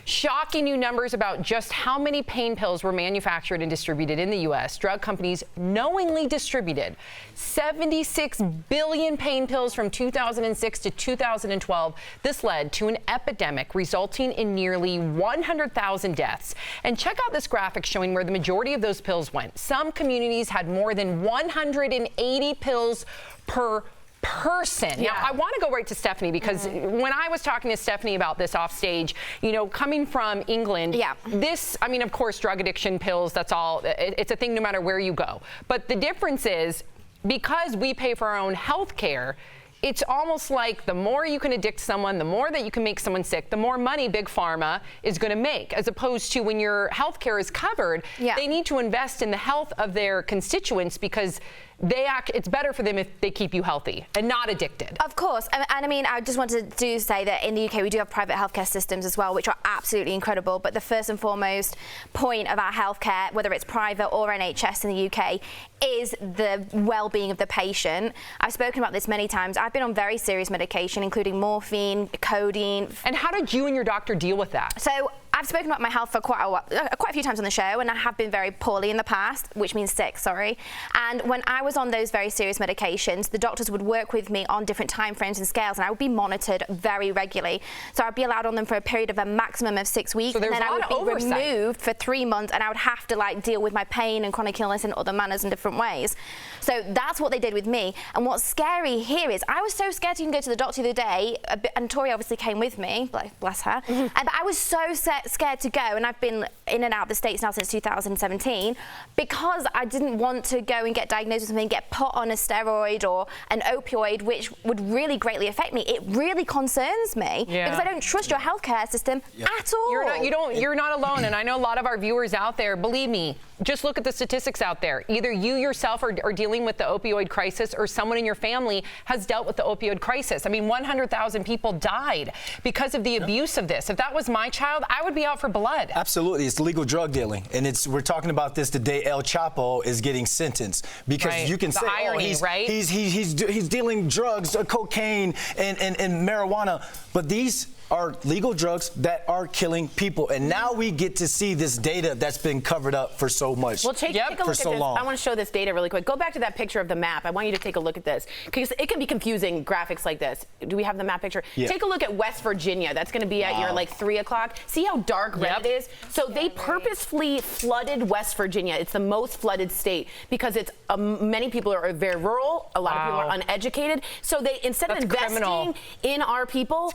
Shocking new numbers about just how many pain pills were manufactured and distributed in the U.S. Drug companies knowingly distributed 76 billion pain pills from 2006 to 2012. This led to an epidemic resulting in nearly 100,000 deaths. And check out this graphic showing where the majority of those pills went. Some communities had more than 180 pills per person. Yeah. Now, I want to go right to Stephanie because when I was talking to Stephanie about this off stage, you know, coming from England, this, I mean, of course, drug addiction pills, that's all, it's a thing no matter where you go. But the difference is because we pay for our own health care, it's almost like the more you can addict someone, the more that you can make someone sick, the more money Big Pharma is going to make, as opposed to when your health care is covered, they need to invest in the health of their constituents because it's better for them if they keep you healthy and not addicted. Of course. And I mean, I just wanted to say that in the UK, we do have private healthcare systems as well, which are absolutely incredible. But the first and foremost point of our healthcare, whether it's private or NHS in the UK, is the well-being of the patient. I've spoken about this many times. I've been on very serious medication, including morphine, codeine. And how did you and your doctor deal with that? So I've spoken about my health for quite a few times on the show, and I have been very poorly in the past, which means sick, sorry. And when I was on those very serious medications, the doctors would work with me on different time frames and scales, and I would be monitored very regularly. So I'd be allowed on them for a period of a maximum of 6 weeks, so and then I would be removed for 3 months, and I would have to like deal with my pain and chronic illness in other manners and different ways. So that's what they did with me. And what's scary here is I was so scared to even go to the doctor the other day, and Tori obviously came with me, bless her, but I was so scared to go, and I've been in and out of the States now since 2017 because I didn't want to go and get diagnosed with something, get put on a steroid or an opioid, which would really greatly affect me. It really concerns me because I don't trust your healthcare system at all. You're not alone, and I know a lot of our viewers out there, believe me, just look at the statistics out there. Either you yourself are dealing with the opioid crisis or someone in your family has dealt with the opioid crisis. I mean, 100,000 people died because of the abuse of this. If that was my child, I would be out for blood. Absolutely. It's legal drug dealing. And we're talking about this the day El Chapo is getting sentenced. Because you can say, irony, he's dealing drugs, cocaine and marijuana. But these are legal drugs that are killing people. And now we get to see this data that's been covered up for so much. Well, take a look at this. I want to show this data really quick. Go back to that picture of the map. I want you to take a look at this because it can be confusing, graphics like this. Do we have the map picture? Take a look at West Virginia. That's going to be at your like 3 o'clock. See how dark red it is? So they purposefully flooded West Virginia. It's the most flooded state because it's many people are very rural. A lot of people are uneducated. So they instead of investing in our people,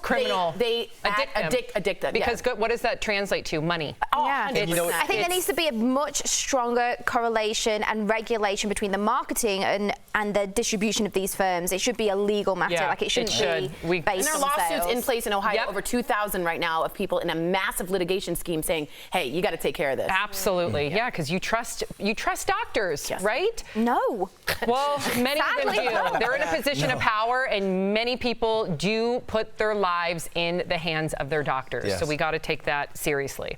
they addict them. Because what does that translate to? Money. I think there needs to be a much stronger correlation and regulation between the marketing and the distribution of these firms. It should be a legal matter. Like it shouldn't be based on there are lawsuits in place in Ohio, over 2,000 right now, of people in a massive litigation scheme saying, hey, you got to take care of this. Absolutely. Yeah, because you trust doctors, right? No. Well, many of them do. They're in a position of power, and many people do put their lives in the hands of their doctors. So we got to take that seriously.